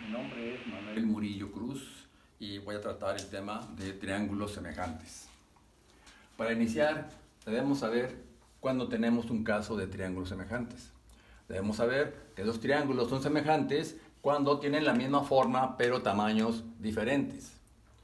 Mi nombre es Manuel Murillo Cruz y voy a tratar el tema de triángulos semejantes. Para iniciar, debemos saber cuándo tenemos un caso de triángulos semejantes. Debemos saber que dos triángulos son semejantes cuando tienen la misma forma pero tamaños diferentes.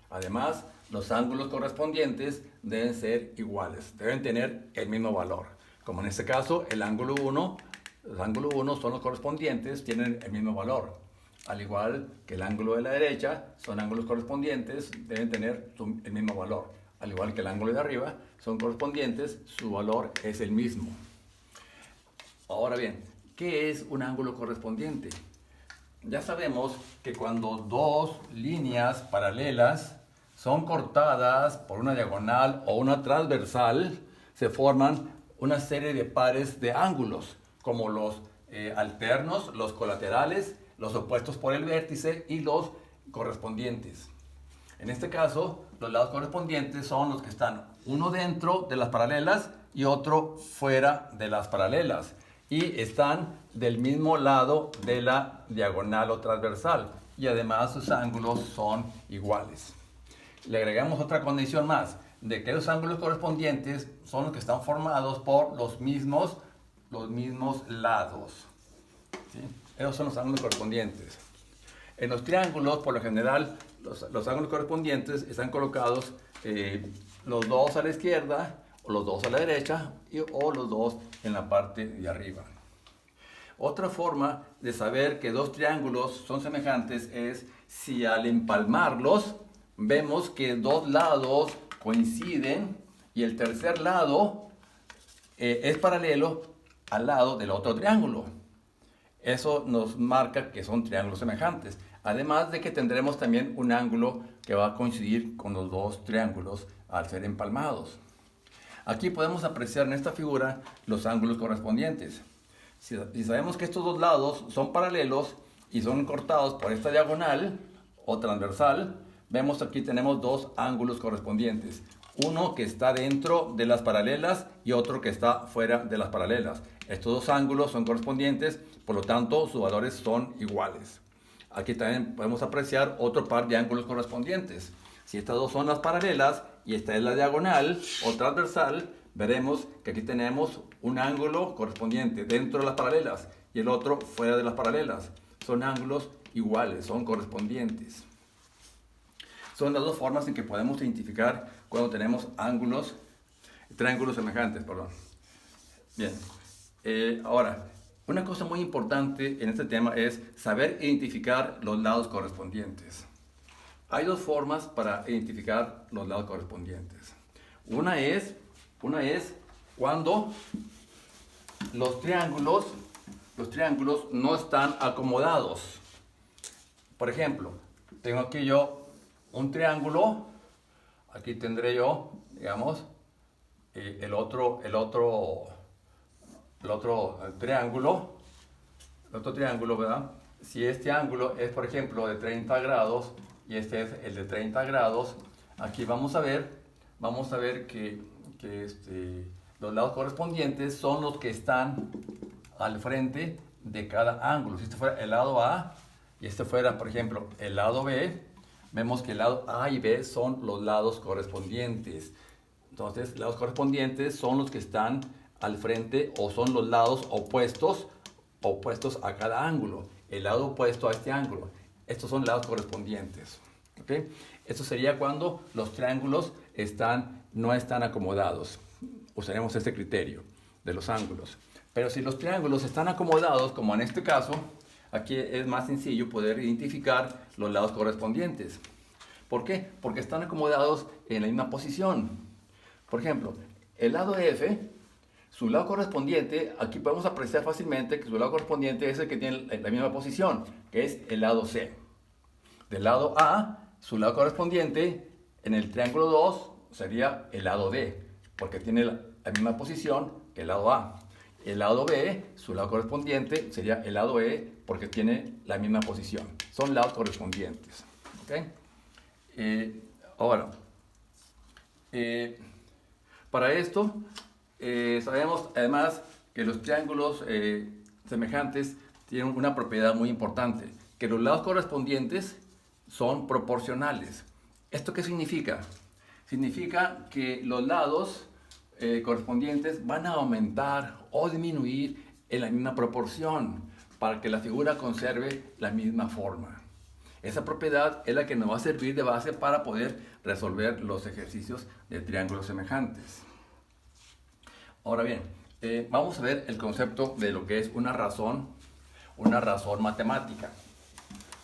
Además, los ángulos correspondientes deben ser iguales, deben tener el mismo valor. Como en este caso, el ángulo 1, los ángulos 1 son los correspondientes, tienen el mismo valor. Al igual que el ángulo de la derecha, son ángulos correspondientes, deben tener el mismo valor. Al igual que el ángulo de arriba, son correspondientes, su valor es el mismo. Ahora bien, ¿qué es un ángulo correspondiente? Ya sabemos que cuando dos líneas paralelas son cortadas por una diagonal o una transversal, se forman una serie de pares de ángulos, como los alternos, los colaterales, los opuestos por el vértice y los correspondientes. En este caso, los lados correspondientes son los que están uno dentro de las paralelas y otro fuera de las paralelas. Y están del mismo lado de la diagonal o transversal. Y además sus ángulos son iguales. Le agregamos otra condición más, de que los ángulos correspondientes son los que están formados por los mismos lados. ¿Sí? Esos son los ángulos correspondientes. En los triángulos, por lo general, los ángulos correspondientes están colocados los dos a la izquierda, o los dos a la derecha, o los dos en la parte de arriba. Otra forma de saber que dos triángulos son semejantes es si al empalmarlos vemos que dos lados coinciden y el tercer lado es paralelo al lado del otro triángulo. Eso nos marca que son triángulos semejantes. Además de que tendremos también un ángulo que va a coincidir con los dos triángulos al ser empalmados. Aquí podemos apreciar en esta figura los ángulos correspondientes. Si sabemos que estos dos lados son paralelos y son cortados por esta diagonal o transversal, vemos aquí tenemos dos ángulos correspondientes. Uno que está dentro de las paralelas y otro que está fuera de las paralelas. Estos dos ángulos son correspondientes, por lo tanto sus valores son iguales. Aquí también podemos apreciar otro par de ángulos correspondientes. Si estas dos son las paralelas y esta es la diagonal o transversal, veremos que aquí tenemos un ángulo correspondiente dentro de las paralelas y el otro fuera de las paralelas. Son ángulos iguales, son correspondientes. Son las dos formas en que podemos identificar cuando tenemos triángulos semejantes, perdón. Bien, ahora, una cosa muy importante en este tema es saber identificar los lados correspondientes. Hay dos formas para identificar los lados correspondientes. Una es cuando los triángulos no están acomodados. Por ejemplo, tengo aquí yo un triángulo, aquí tendré yo, digamos, el otro triángulo, ¿verdad? Si este ángulo es, por ejemplo, de 30 grados y este es el de 30 grados, aquí vamos a ver que los lados correspondientes son los que están al frente de cada ángulo. Si este fuera el lado A y este fuera, por ejemplo, el lado B, vemos que el lado A y B son los lados correspondientes. Entonces, lados correspondientes son los que están al frente o son los lados opuestos a cada ángulo. El lado opuesto a este ángulo. Estos son lados correspondientes. ¿Okay? Esto sería cuando los triángulos no están acomodados. Usaremos este criterio de los ángulos. Pero si los triángulos están acomodados, como en este caso, aquí es más sencillo poder identificar los lados correspondientes. ¿Por qué? Porque están acomodados en la misma posición. Por ejemplo, el lado F, su lado correspondiente, aquí podemos apreciar fácilmente que su lado correspondiente es el que tiene la misma posición, que es el lado C. Del lado A, su lado correspondiente en el triángulo 2 sería el lado D, porque tiene la misma posición que el lado A. El lado B, su lado correspondiente sería el lado E, porque tiene la misma posición. Son lados correspondientes. ¿Okay? Ahora, para esto, sabemos además que los triángulos semejantes tienen una propiedad muy importante, que los lados correspondientes son proporcionales. ¿Esto qué significa? Significa que los lados correspondientes van a aumentar o disminuir en la misma proporción para que la figura conserve la misma forma. Esa propiedad es la que nos va a servir de base para poder resolver los ejercicios de triángulos semejantes. Ahora bien, vamos a ver el concepto de lo que es una razón matemática.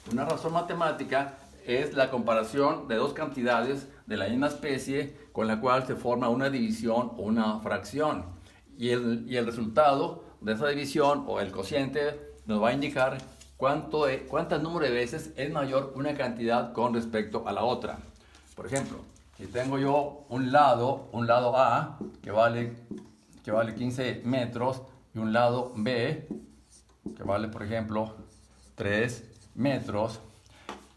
Una razón matemática es la comparación de dos cantidades de la misma especie con la cual se forma una división o una fracción. Y el resultado de esa división o el cociente nos va a indicar cuántos número de veces es mayor una cantidad con respecto a la otra. Por ejemplo, si tengo yo un lado A que vale 15 metros y un lado B que vale, por ejemplo, 3 metros,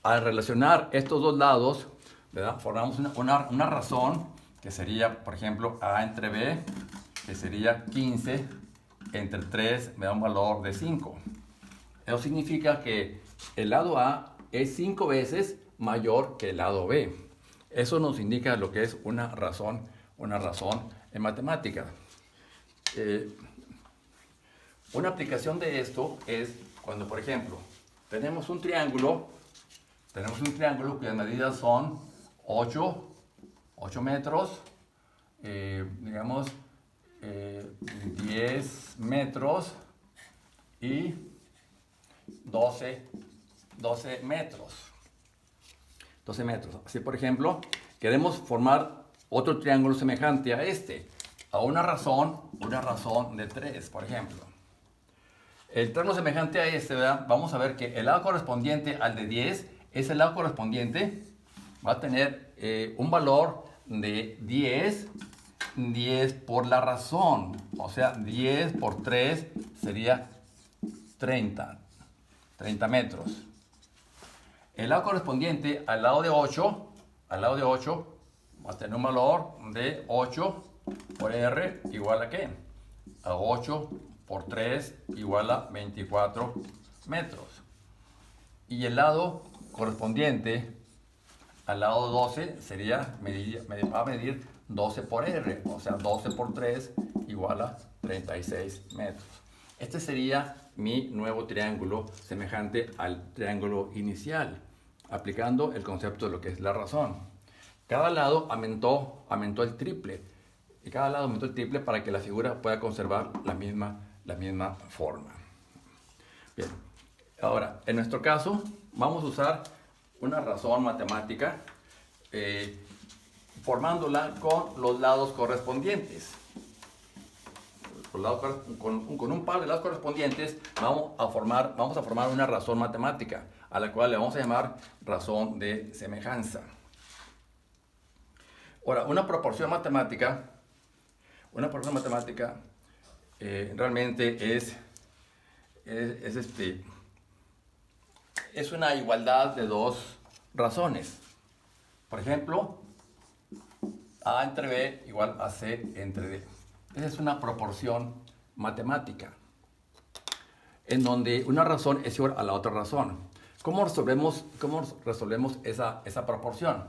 al relacionar estos dos lados, ¿verdad?, formamos una razón que sería, por ejemplo, A entre B, que sería 15 entre 3, me da un valor de 5. Eso significa que el lado A es 5 veces mayor que el lado B. Eso nos indica lo que es una razón en matemática. Una aplicación de esto es cuando, por ejemplo, tenemos un triángulo cuyas medidas son 8 metros, 10 metros y 12 metros. 12 metros. Así, por ejemplo, queremos formar otro triángulo semejante a este, a una razón de 3, por ejemplo. El triángulo semejante a este, ¿verdad?, vamos a ver que el lado correspondiente al de 10, ese lado correspondiente va a tener un valor de 10 por la razón. O sea, 10 por 3 sería 30 metros. El lado correspondiente al lado de 8 va a tener un valor de 8 por R igual a ¿qué? A 8 por 3 igual a 24 metros. Y el lado correspondiente al lado 12 va a medir 12 por R, o sea, 12 por 3 igual a 36 metros. Este sería mi nuevo triángulo semejante al triángulo inicial, aplicando el concepto de lo que es la razón. Cada lado aumentó el triple, y cada lado aumentó el triple para que la figura pueda conservar la misma forma. Bien, ahora, en nuestro caso, vamos a usar una razón matemática formándola con los lados correspondientes. Con un par de lados correspondientes vamos a formar una razón matemática, a la cual le vamos a llamar razón de semejanza. Ahora, una proporción matemática realmente es una igualdad de dos razones. Por ejemplo, A entre B igual a C entre D. Esa es una proporción matemática, en donde una razón es igual a la otra razón. ¿Cómo resolvemos esa proporción?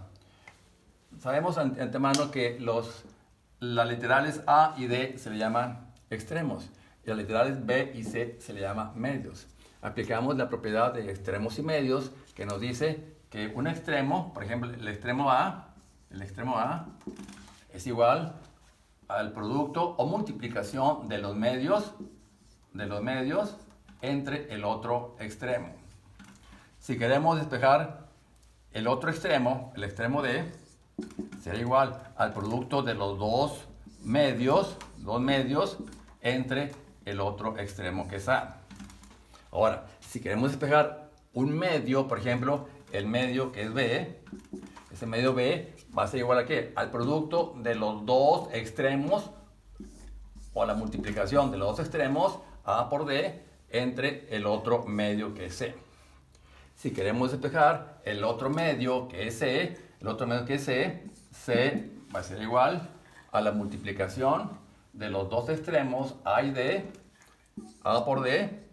Sabemos de antemano que las literales A y D se le llaman extremos, y las literales B y C se le llaman medios. Aplicamos la propiedad de extremos y medios, que nos dice que un extremo, por ejemplo, el extremo A es igual al producto o multiplicación de los medios entre el otro extremo. Si queremos despejar el otro extremo, el extremo D, será igual al producto de los dos medios entre el otro extremo que es A. Ahora, si queremos despejar un medio, por ejemplo, el medio que es B, ese medio B va a ser igual a ¿qué? Al producto de los dos extremos o a la multiplicación de los dos extremos A por D entre el otro medio que es C. Si queremos despejar el otro medio que es C, C va a ser igual a la multiplicación de los dos extremos A y D, A por D,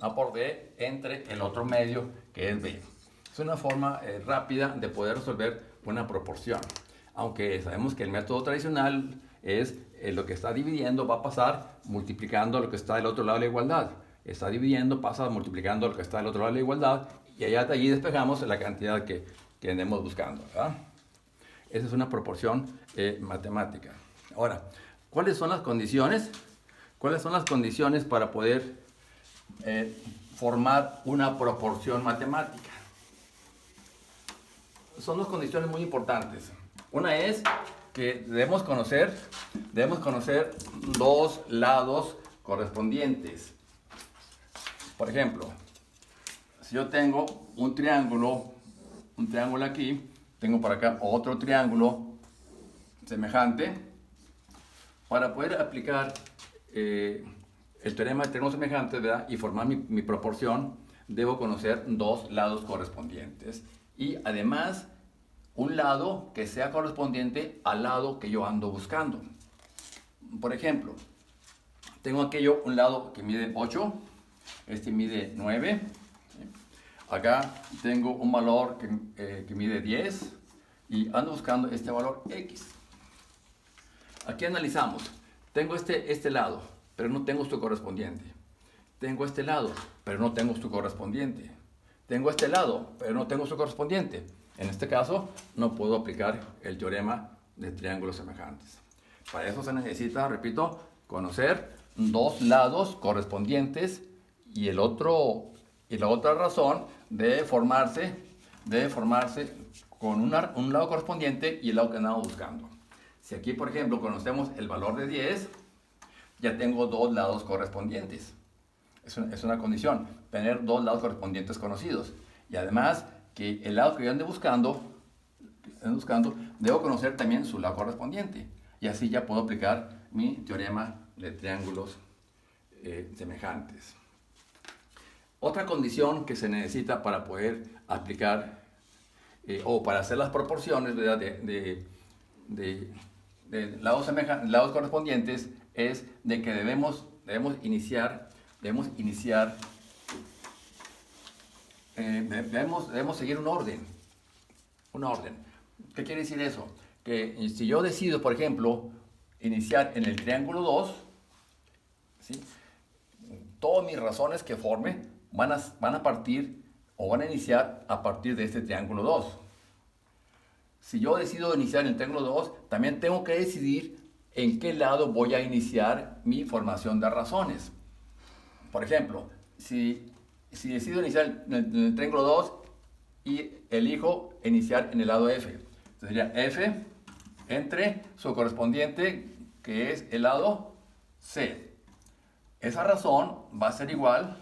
A por B entre el otro medio que es B. Es una forma rápida de poder resolver una proporción. Aunque sabemos que el método tradicional es lo que está dividiendo va a pasar multiplicando lo que está del otro lado de la igualdad. Está dividiendo, pasa multiplicando lo que está del otro lado de la igualdad y allá de allí despejamos la cantidad que andemos buscando, ¿verdad? Esa es una proporción matemática. Ahora, ¿cuáles son las condiciones? ¿Cuáles son las condiciones para poder formar una proporción matemática? Son dos condiciones muy importantes. Una es que debemos conocer dos lados correspondientes. Por ejemplo, si yo tengo un triángulo aquí, tengo por acá otro triángulo semejante, para poder aplicar el teorema de triángulos semejantes, ¿verdad? Y formar mi proporción, debo conocer dos lados correspondientes. Y además, un lado que sea correspondiente al lado que yo ando buscando. Por ejemplo, tengo aquello, un lado que mide 8, este mide 9. Acá tengo un valor que mide 10 y ando buscando este valor X. Aquí analizamos. Tengo este lado, pero no tengo su correspondiente. Tengo este lado, pero no tengo su correspondiente. Tengo este lado, pero no tengo su correspondiente. En este caso, no puedo aplicar el teorema de triángulos semejantes. Para eso se necesita, repito, conocer dos lados correspondientes y la otra razón debe formarse con un lado correspondiente y el lado que andamos buscando. Si aquí, por ejemplo, conocemos el valor de 10, ya tengo dos lados correspondientes. Es una condición, tener dos lados correspondientes conocidos. Y además, que el lado que yo ande buscando, debo conocer también su lado correspondiente. Y así ya puedo aplicar mi teorema de triángulos semejantes. Otra condición que se necesita para poder aplicar o para hacer las proporciones, ¿verdad? de lados correspondientes es de que debemos seguir un orden. ¿Qué quiere decir eso? Que si yo decido, por ejemplo, iniciar en el triángulo 2, ¿sí? Todas mis razones que forme van a partir o van a iniciar a partir de este triángulo 2. Si yo decido iniciar en el triángulo 2, también tengo que decidir en qué lado voy a iniciar mi formación de razones. Por ejemplo, si decido iniciar en el triángulo 2 y elijo iniciar en el lado F, entonces sería F entre su correspondiente, que es el lado C. Esa razón va a ser igual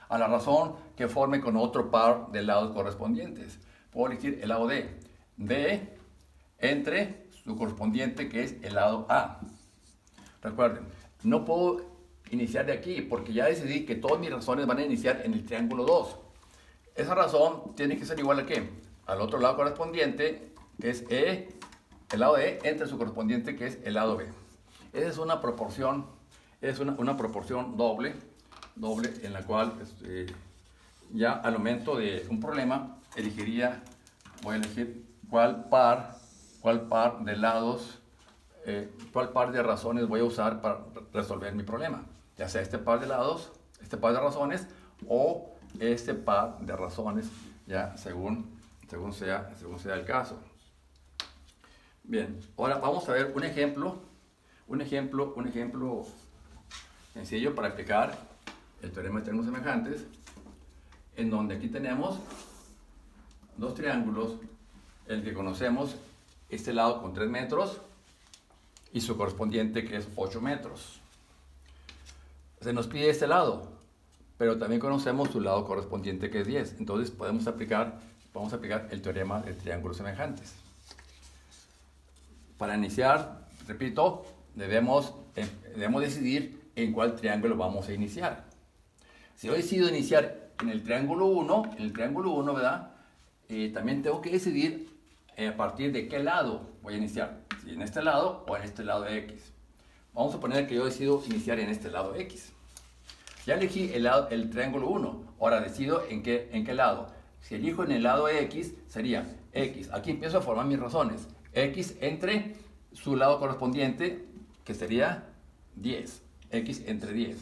a la razón que forme con otro par de lados correspondientes. Puedo elegir el lado D. D entre su correspondiente, que es el lado A. Recuerden, no puedo iniciar de aquí porque ya decidí que todas mis razones van a iniciar en el triángulo 2. Esa razón tiene que ser igual a ¿qué? Al otro lado correspondiente, que es el lado E, entre su correspondiente, que es el lado B. Esa es una proporción, una proporción doble en la cual ya al momento de un problema voy a elegir cuál par de lados, cuál par de razones voy a usar para resolver mi problema. Ya sea este par de lados, este par de razones o este par de razones, ya según sea el caso. Bien, ahora vamos a ver un ejemplo sencillo para aplicar el teorema de triángulos semejantes, en donde aquí tenemos dos triángulos, el que conocemos este lado con 3 metros y su correspondiente, que es 8 metros. Se nos pide este lado, pero también conocemos su lado correspondiente, que es 10. Entonces vamos a aplicar el teorema de triángulos semejantes. Para iniciar, repito, debemos decidir en cuál triángulo vamos a iniciar. Si yo decido iniciar en el triángulo 1, ¿verdad? También tengo que decidir a partir de qué lado voy a iniciar. Si en este lado o en este lado X. Vamos a suponer que yo decido iniciar en este lado X. Ya elegí el triángulo 1. Ahora decido en qué lado. Si elijo en el lado X, sería X. Aquí empiezo a formar mis razones. X entre su lado correspondiente, que sería 10. X entre 10.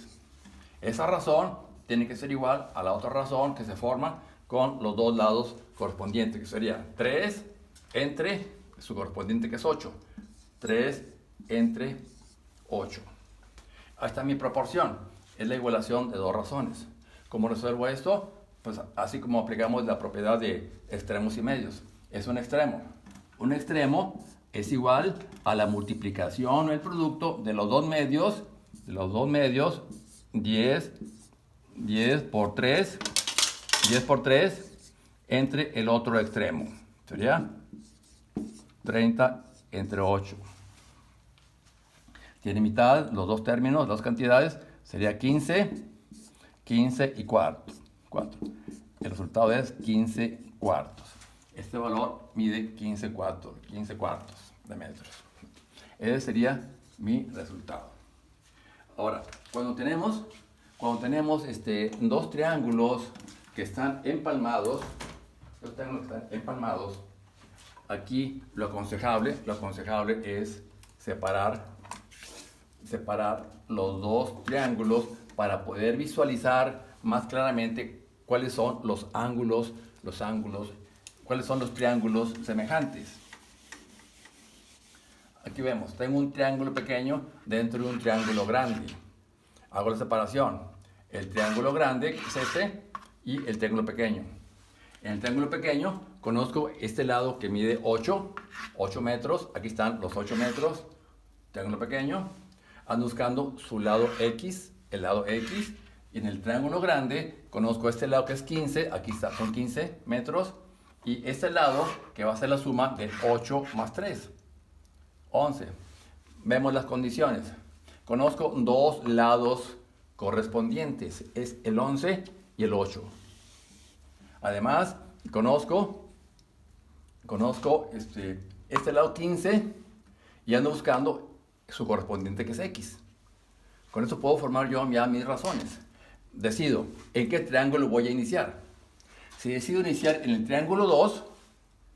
Esa razón tiene que ser igual a la otra razón que se forma con los dos lados correspondientes, que sería 3 entre su correspondiente, que es 8. 3 entre 8. Ahí está mi proporción. Es la igualación de dos razones. ¿Cómo resuelvo esto? Pues así como aplicamos la propiedad de extremos y medios. Es un extremo. Un extremo es igual a la multiplicación o el producto de los dos medios. 10 por 3 entre el otro extremo. Sería 30 entre 8. Tiene mitad, los dos términos, las cantidades, sería 15 y cuarto. El resultado es 15 cuartos. Este valor mide 15 cuartos de metros. Ese sería mi resultado. Ahora, cuando tenemos dos triángulos que están empalmados, aquí lo aconsejable es separar los dos triángulos para poder visualizar más claramente cuáles son los ángulos, cuáles son los triángulos semejantes. Aquí vemos, tengo un triángulo pequeño dentro de un triángulo grande. Hago la separación. El triángulo grande, que es este, y el triángulo pequeño. En el triángulo pequeño conozco este lado que mide 8 metros. Aquí están los 8 metros. Triángulo pequeño. Ando buscando su lado X, el lado X. Y en el triángulo grande conozco este lado que es 15. Aquí está, son 15 metros. Y este lado que va a ser la suma de 8 más 3. 11. Vemos las condiciones. Conozco dos lados correspondientes. Es el 11 y el 8. Además, conozco este lado 15 y ando buscando su correspondiente, que es X. Con eso puedo formar yo ya mis razones. Decido en qué triángulo voy a iniciar. Si decido iniciar en el triángulo 2,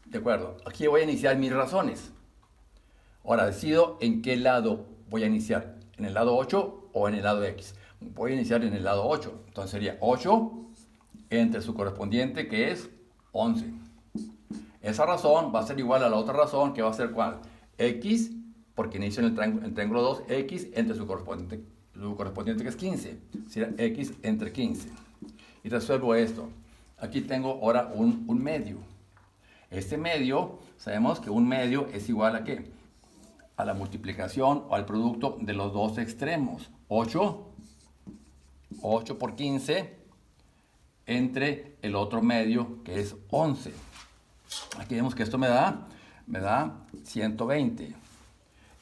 de acuerdo, aquí voy a iniciar mis razones. Ahora decido en qué lado voy a iniciar, en el lado 8 o en el lado X. Voy a iniciar en el lado 8, entonces sería 8 entre su correspondiente, que es 11. Esa razón va a ser igual a la otra razón, que va a ser ¿cuál? X, porque inicio en el triángulo 2, X entre su correspondiente, que es 15. Sería X entre 15. Y resuelvo esto. Aquí tengo ahora un medio. Este medio, sabemos que un medio es igual a ¿qué? A la multiplicación o al producto de los dos extremos. 8 por 15 entre el otro medio, que es 11. Aquí vemos que esto me da 120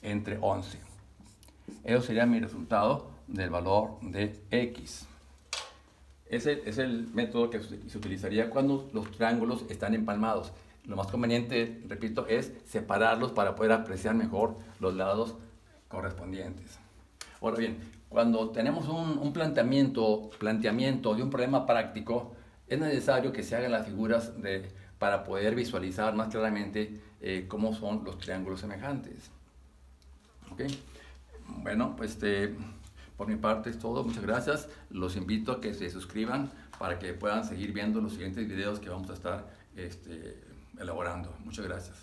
entre 11. Eso sería mi resultado del valor de X. Ese es el método que se utilizaría cuando los triángulos están empalmados. Lo más conveniente, repito, es separarlos para poder apreciar mejor los lados correspondientes. Ahora bien, cuando tenemos un planteamiento de un problema práctico, es necesario que se hagan las figuras para poder visualizar más claramente cómo son los triángulos semejantes. ¿Ok? Bueno, pues por mi parte es todo. Muchas gracias. Los invito a que se suscriban para que puedan seguir viendo los siguientes videos que vamos a estar elaborando. Muchas gracias.